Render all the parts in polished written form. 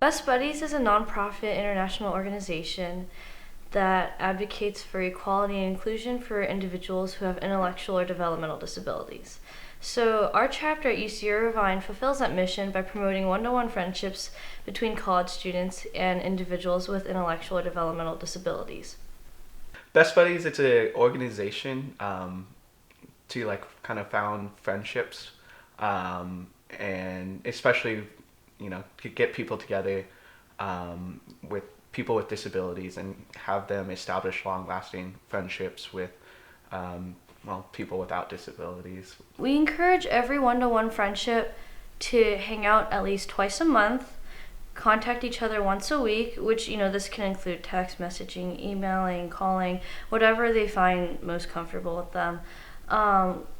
Best Buddies is a nonprofit international organization that advocates for equality and inclusion for individuals who have intellectual or developmental disabilities. So our chapter at UCI Irvine fulfills that mission by promoting one-to-one friendships between college students and individuals with intellectual or developmental disabilities. Best Buddies, it's an organization to like kind of found friendships, and especially, to get people together with people with disabilities and have them establish long-lasting friendships with people without disabilities. We encourage every one-to-one friendship to hang out at least twice a month, contact each other once a week, which, this can include text messaging, emailing, calling, whatever they find most comfortable with them.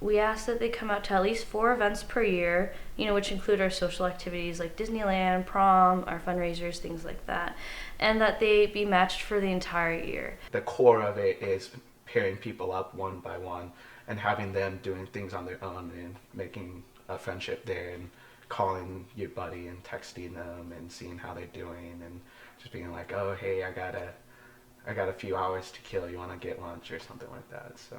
We ask that they come out to at least 4 events per year, which include our social activities like Disneyland, prom, our fundraisers, things like that, and that they be matched for the entire year. The core of it is pairing people up one by one and having them doing things on their own and making a friendship there and calling your buddy and texting them and seeing how they're doing and just being like, oh, hey, I got a few hours to kill. You want to get lunch or something like that. So,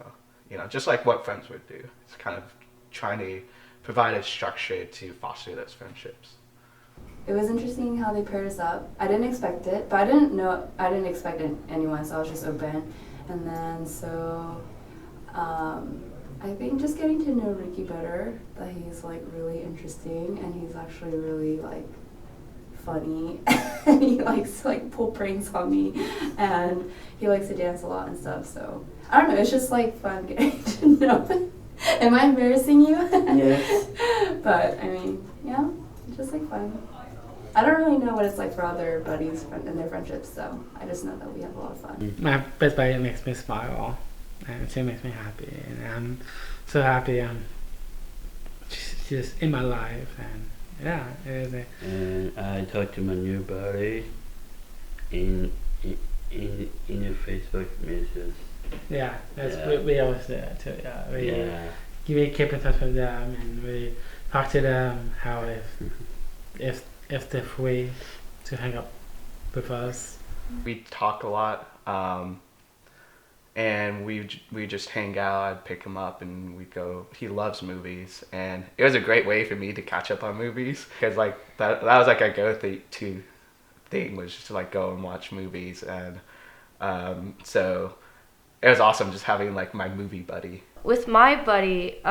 just like what friends would do. It's kind of trying to provide a structure to foster those friendships. It was interesting how they paired us up. I didn't expect it, but I didn't expect anyone, so I was just open. And then I think just getting to know Ricky better, that he's like really interesting and he's actually really like funny and he likes to like pull pranks on me and he likes to dance a lot and stuff. So I don't know, it's just like fun getting to know him. Am I embarrassing you? Yes. But I mean, yeah, it's just like fun. I don't really know what it's like for other buddies and their friendships, so I just know that we have a lot of fun. My best buddy makes me smile, and she makes me happy, and I'm so happy she's in my life, and yeah, it is. And I talked to my new buddy in the Facebook messages. Yeah, we always do that too. Yeah, we keep in touch with them, and we talk to them how if they're free to hang up with us. We talk a lot, and we just hang out. I'd pick him up and we'd go. He loves movies, and it was a great way for me to catch up on movies because like that was like a go-to thing, was just to like go and watch movies, and so it was awesome just having like my movie buddy. With my buddy,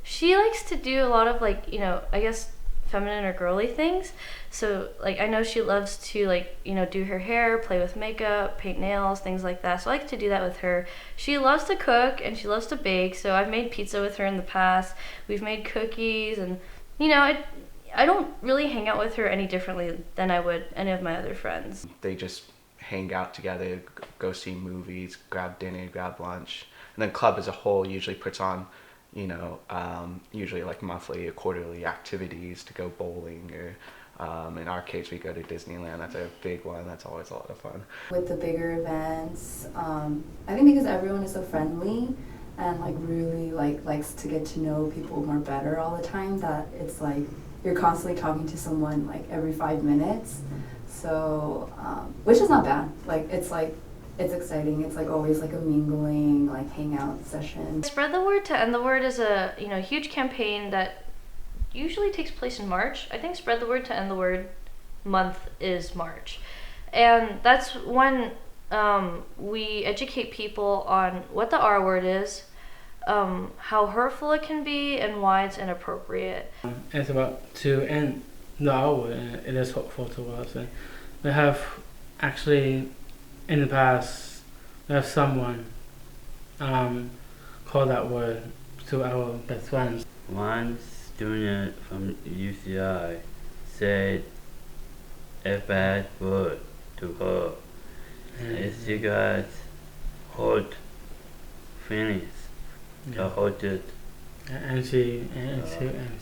she likes to do a lot of like, I guess feminine or girly things. So like I know she loves to like, do her hair, play with makeup, paint nails, things like that. So I like to do that with her. She loves to cook and she loves to bake. So I've made pizza with her in the past. We've made cookies, and I don't really hang out with her any differently than I would any of my other friends. They just hang out together, go see movies, grab dinner, grab lunch. And then club as a whole usually puts on usually like monthly or quarterly activities to go bowling, or in our case we go to Disneyland. That's a big one. That's always a lot of fun. With the bigger events, I think because everyone is so friendly and like really likes to get to know people more better all the time, that it's like you're constantly talking to someone like every 5 minutes. So which is not bad. Like it's exciting. It's like always like a mingling, like hangout session. Spread the Word to End the Word is a huge campaign that usually takes place in March. I think Spread the Word to End the Word month is March, and that's when we educate people on what the R word is, how hurtful it can be, and why it's inappropriate. It's about to end the R word, and it is hurtful to us. And we have actually, in the past, we have someone call that word to our best friends. One student from UCI said a bad word to her. And she got hurt feelings. Got hurted. And she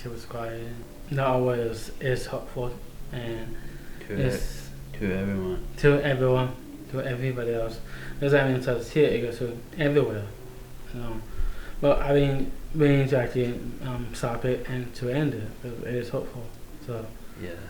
was crying. The R word is hurtful, and to everyone. To everybody else. Because I mean, it says here, it goes to everywhere. But I mean, we need to actually stop it and to end it, because it is hurtful. So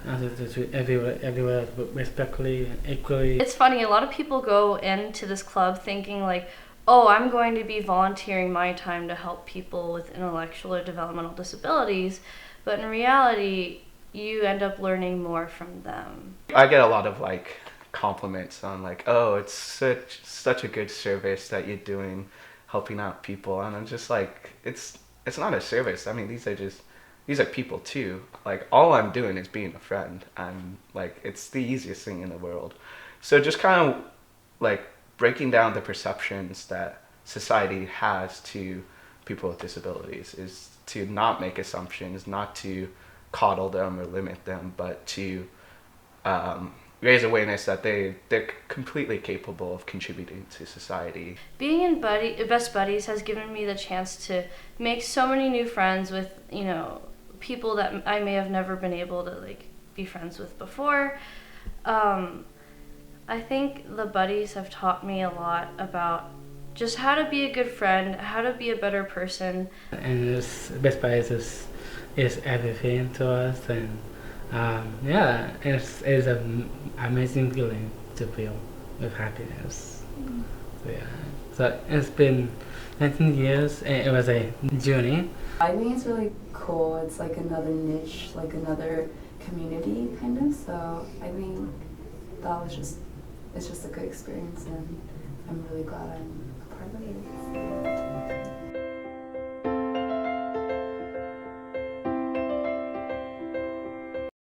And to treat everywhere respectfully and equally. It's funny, a lot of people go into this club thinking like, oh, I'm going to be volunteering my time to help people with intellectual or developmental disabilities, but in reality, you end up learning more from them. I get a lot of like compliments on like, oh, it's such a good service that you're doing, helping out people, and I'm just like, it's not a service. I mean, these are people too. Like, all I'm doing is being a friend, and like, it's the easiest thing in the world. So just kind of like breaking down the perceptions that society has to people with disabilities is to not make assumptions, not to coddle them or limit them, but to raise awareness that they're completely capable of contributing to society. Being in Best Buddies has given me the chance to make so many new friends with, you know, people that I may have never been able to like be friends with before. I think the buddies have taught me a lot about just how to be a good friend, how to be a better person. And this Best Buddies is everything to us, and it's an amazing feeling to feel with happiness. So it's been 19 years, and it was a journey. I think it's really cool. It's like another niche, like another community kind of. So I think it's just a good experience, and I'm really glad I'm a part of it.